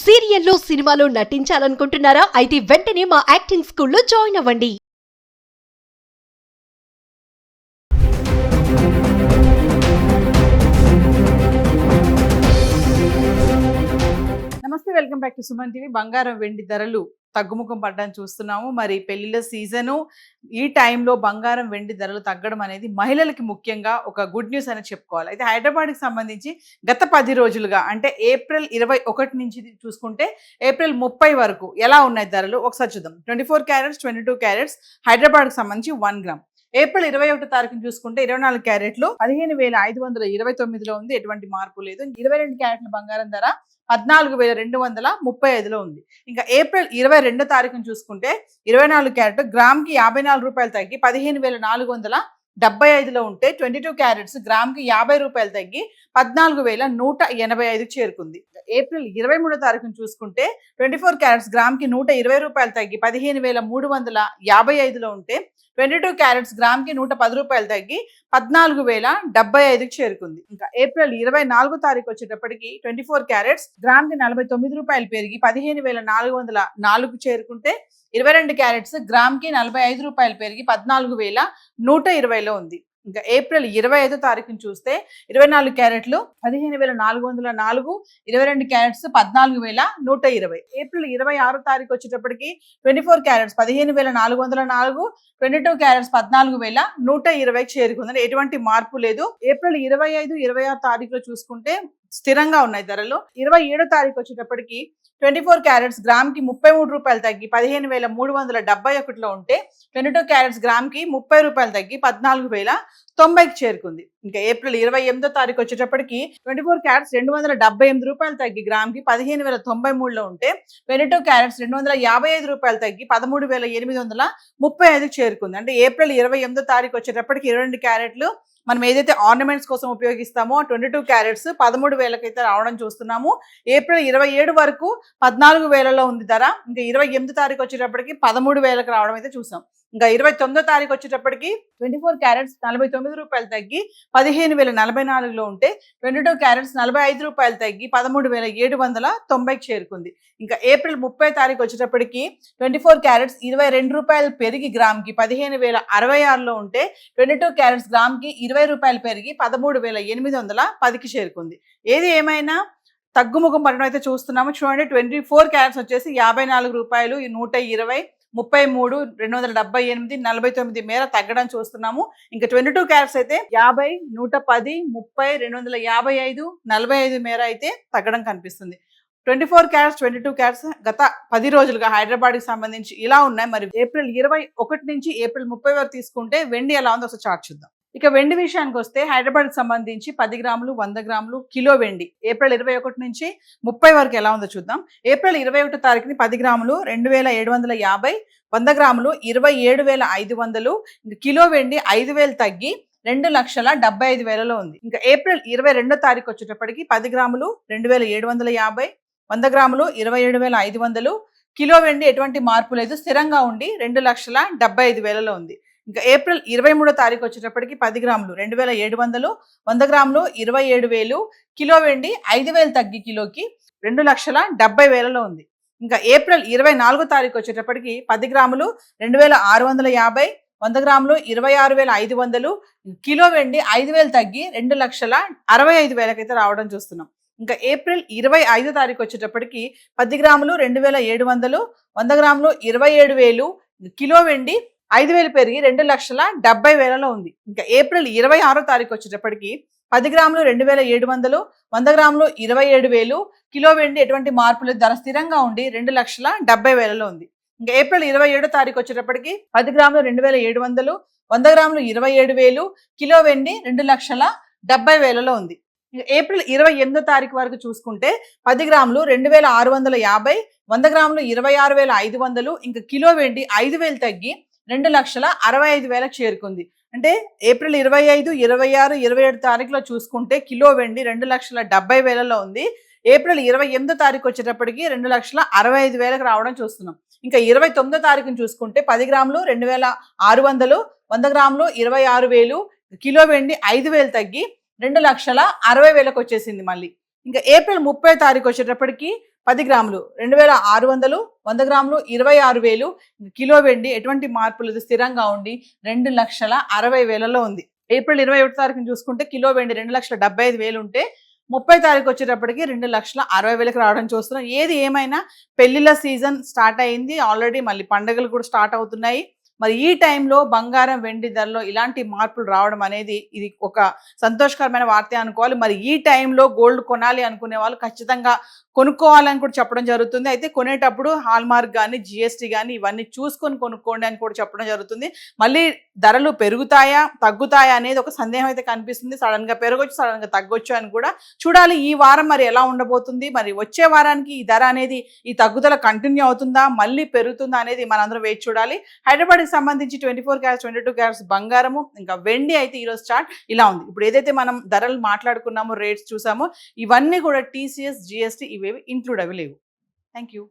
సీరియల్లో సినిమాలో నటించాలనుకుంటున్నారా? అయితే వెంటనే మా యాక్టింగ్ స్కూల్లో జాయిన్ అవ్వండి. నమస్తే, welcome back to Suman TV. బంగారం వెండి ధరలు తగ్గుముఖం పడ్డాన్ని చూస్తున్నాము. మరి పెళ్లిళ్ళ సీజను, ఈ టైంలో బంగారం వెండి ధరలు తగ్గడం అనేది మహిళలకి ముఖ్యంగా ఒక గుడ్ న్యూస్ అని చెప్పుకోవాలి. అయితే హైదరాబాద్కి సంబంధించి గత 10 రోజులుగా, అంటే ఏప్రిల్ 21 నుంచి చూసుకుంటే ఏప్రిల్ 30 వరకు ఎలా ఉన్నాయి ధరలు ఒకసారి చూద్దాం. 24 క్యారెట్స్, 22 క్యారెట్స్ హైదరాబాద్కి సంబంధించి 1 గ్రామ్. ఏప్రిల్ 21 తారీఖున చూసుకుంటే 24 క్యారెట్లు 15,529లో ఉంది, ఎటువంటి మార్పు లేదు. 22 క్యారెట్ల బంగారం ధర 14,235లో ఉంది. ఇంకా ఏప్రిల్ 22 తారీఖున చూసుకుంటే 24 క్యారెట్ గ్రామ్కి 54 రూపాయలు తగ్గి 15,475లో ఉంటే 22 క్యారెట్స్ గ్రామ్కి 50 రూపాయలు తగ్గి 14,185కి చేరుకుంది. ఏప్రిల్ 23 తారీఖున చూసుకుంటే 24 క్యారెట్స్ గ్రామ్కి 120 రూపాయలు తగ్గి 15,355లో ఉంటే 22 క్యారెట్స్ గ్రామ్కి 110 రూపాయలు తగ్గి 14,075కి చేరుకుంది. ఇంకా ఏప్రిల్ 24 తారీఖు వచ్చేటప్పటికి 24 క్యారెట్స్ గ్రామ్కి 49 రూపాయలు పెరిగి 15,404కు చేరుకుంటే 22 క్యారెట్స్ గ్రామ్కి 45 రూపాయలు పెరిగి 14,120లో ఉంది. ఇంకా ఏప్రిల్ 25 తారీఖుని చూస్తే 24 క్యారెట్లు 15,404, 22 క్యారెట్స్ 14,120. ఏప్రిల్ 26 తారీఖు వచ్చేటప్పటికి 24 క్యారెట్స్ 15,404, 22 క్యారెట్స్ 14,120కి చేరుకుందని ఎటువంటి మార్పు లేదు. ఏప్రిల్ 25, 26 తారీఖులో చూసుకుంటే స్థిరంగా ఉన్నాయి ధరలు. 27 తారీఖు వచ్చేటప్పటికి 24 క్యారెట్స్ గ్రామ్కి 33 రూపాయలు తగ్గి 15,371లో ఉంటే 22 క్యారెట్స్ గ్రామ్కి 30 రూపాయలు తగ్గి 14,090కి చేరుకుంది. ఇంకా ఏప్రిల్ 28 తారీఖు వచ్చేటప్పటికి 24 క్యారెట్స్ 278 రూపాయలు తగ్గి గ్రామ్కి 15,093లో ఉంటే 22 క్యారెట్స్ 255 రూపాయలు తగ్గి 13,835కి చేరుకుంది. అంటే ఏప్రిల్ 28 తారీఖు వచ్చేటప్పటికి 22 క్యారెట్లు మనం ఏదైతే ఆర్నమెంట్స్ కోసం ఉపయోగిస్తామో 22 క్యారెట్స్ 13,000కి అయితే రావడం చూస్తున్నాము. ఏప్రిల్ 27 వరకు 14,000లో ఉంది ధర. ఇంకా 28 తారీఖు వచ్చేటప్పటికి 13,000కి రావడం అయితే చూసాం. ఇంకా 29 తారీఖు వచ్చేటప్పటికి 24 క్యారెట్స్ 49 రూపాయలు తగ్గి 15,044లో ఉంటే 22 క్యారెట్స్ 45 రూపాయలు తగ్గి 13,790కి చేరుకుంది. ఇంకా ఏప్రిల్ 30 తారీఖు వచ్చేటప్పటికి 24 క్యారెట్స్ 22 రూపాయలు పెరిగి గ్రామ్కి 15,066లో ఉంటే 22 క్యారెట్స్ గ్రామ్కి 20 రూపాయలు పెరిగి 13,810కి చేరుకుంది. ఏది ఏమైనా తగ్గుముఖం పడడం అయితే చూస్తున్నాము. చూడండి, 24 క్యారెట్స్ వచ్చేసి 54 రూపాయలు, 120, 33, 278, 49 మేర తగ్గడం చూస్తున్నాము. ఇంకా 22 క్యారెట్స్ అయితే 50, 110, 30, 255, 45 మేర అయితే తగ్గడం కనిపిస్తుంది. 24 క్యారెట్స్, 22 క్యారెట్స్ గత 10 రోజులుగా హైదరాబాద్కి సంబంధించి ఇలా ఉన్నాయి. మరి ఏప్రిల్ 21 నుంచి ఏప్రిల్ 30 వరకు తీసుకుంటే వెండి ఎలా ఉందో ఒకసారి చార్ట్ చూద్దాం. ఇక వెండి విషయానికి వస్తే హైదరాబాద్కి సంబంధించి 10 గ్రాములు, 100 గ్రాములు, కిలో వెండి ఏప్రిల్ 21 నుంచి 30 వరకు ఎలా ఉందో చూద్దాం. ఏప్రిల్ 21 తారీఖుని 10 గ్రాములు 2,750, 100 గ్రాములు 27,500, కిలో వెండి 5,000 తగ్గి 2,75,000లో ఉంది. ఇంకా ఏప్రిల్ 22 తారీఖు వచ్చేటప్పటికి 10 గ్రాములు 2,750, 100 గ్రాములు 27,500, కిలో వెండి ఎటువంటి మార్పు లేదు, స్థిరంగా ఉండి 2,75,000లో ఉంది. ఇంకా ఏప్రిల్ 23 తారీఖు వచ్చేటప్పటికి 10 గ్రాములు 2,700, 100 గ్రాములు 27,000, కిలో వెండి 5,000 తగ్గి కిలోకి 2,70,000లో ఉంది. ఇంకా ఏప్రిల్ 24 తారీఖు వచ్చేటప్పటికి 10 గ్రాములు 2,650, 100 గ్రాములు 26,500, కిలో వెండి 5,000 తగ్గి 2,65,000కి అయితే రావడం చూస్తున్నాం. ఇంకా ఏప్రిల్ 25 తారీఖు వచ్చేటప్పటికి 10 గ్రాములు 2,700, 100 గ్రాములు 27,000, కిలో వెండి 5,000 పెరిగి 2,70,000లో ఉంది. ఇంకా ఏప్రిల్ 26 తారీఖు వచ్చేటప్పటికి 10 గ్రాములు 2,700, 100 గ్రాములు 27,000, కిలో వెండి ఎటువంటి మార్పు లేదు, ధర స్థిరంగా ఉండి 2,70,000లో ఉంది. ఇంకా ఏప్రిల్ 27 తారీఖు వచ్చేటప్పటికి 10 గ్రాములు 2,700, 100 గ్రాములు 27,000, కిలో వెండి 2,70,000లో ఉంది. ఏప్రిల్ 28 తారీఖు వరకు చూసుకుంటే 10 గ్రాములు 2,650, 100 గ్రాములు 26,500, ఇంకా కిలో వెండి 5,000 తగ్గి 2,65,000కి చేరుకుంది. అంటే ఏప్రిల్ 25, 26, 27 తారీఖులో చూసుకుంటే కిలో వెండి 2,70,000లో ఉంది. ఏప్రిల్ 28 తారీఖు వచ్చేటప్పటికి 2,65,000కి రావడం చూస్తున్నాం. ఇంకా 29 తారీఖుని చూసుకుంటే 10 గ్రాములు 2,600, 100 గ్రాములు 26,000, కిలో వెండి 5,000 తగ్గి 2,60,000కి వచ్చేసింది మళ్ళీ. ఇంకా ఏప్రిల్ 30 తారీఖు వచ్చేటప్పటికి 10 గ్రాములు 2600, 100 గ్రాములు 26,000. కిలో వెండి ఎటువంటి మార్పులు లేదు, స్థిరంగా ఉండి 2,60,000లో ఉంది. ఏప్రిల్ 21 తారీఖున చూసుకుంటే కిలో వెండి 2,75,000 ఉంటే 30 తారీఖు వచ్చేటప్పటికి 2,60,000కి రావడం చూస్తున్నాం. ఏది ఏమైనా పెళ్లిళ్ళ సీజన్ స్టార్ట్ అయింది ఆల్రెడీ, మళ్ళీ పండుగలు కూడా స్టార్ట్ అవుతున్నాయి. మరి ఈ టైంలో బంగారం వెండి ధరలో ఇలాంటి మార్పులు రావడం అనేది ఇది ఒక సంతోషకరమైన వార్త అనుకోవాలి. మరి ఈ టైంలో గోల్డ్ కొనాలి అనుకునే వాళ్ళు ఖచ్చితంగా కొనుక్కోవాలని కూడా చెప్పడం జరుగుతుంది. అయితే కొనేటప్పుడు హాల్మార్క్ కానీ జిఎస్టీ కానీ ఇవన్నీ చూసుకొని కొనుక్కోండి అని కూడా చెప్పడం జరుగుతుంది. మళ్ళీ ధరలు పెరుగుతాయా తగ్గుతాయా అనేది ఒక సందేహం అయితే కనిపిస్తుంది. సడన్ గా పెరగొచ్చు, సడన్ గా తగ్గొచ్చు అని కూడా చూడాలి. ఈ వారం మరి ఎలా ఉండబోతుంది, మరి వచ్చే వారానికి ఈ ధర అనేది ఈ తగ్గుదల కంటిన్యూ అవుతుందా మళ్ళీ పెరుగుతుందా అనేది మనందరం వేచి చూడాలి. హైదరాబాద్కి సంబంధించి 24 క్యారెట్స్ 22 క్యారెట్స్ బంగారము ఇంకా వెండి అయితే ఈరోజు చార్ట్ ఇలా ఉంది. ఇప్పుడు ఏదైతే మనం ధరలు మాట్లాడుకున్నామో, రేట్స్ చూసామో, ఇవన్నీ కూడా టీసీఎస్ జిఎస్టీ ఇవేవి ఇంక్లూడ్ అవి లేవు. Thank you.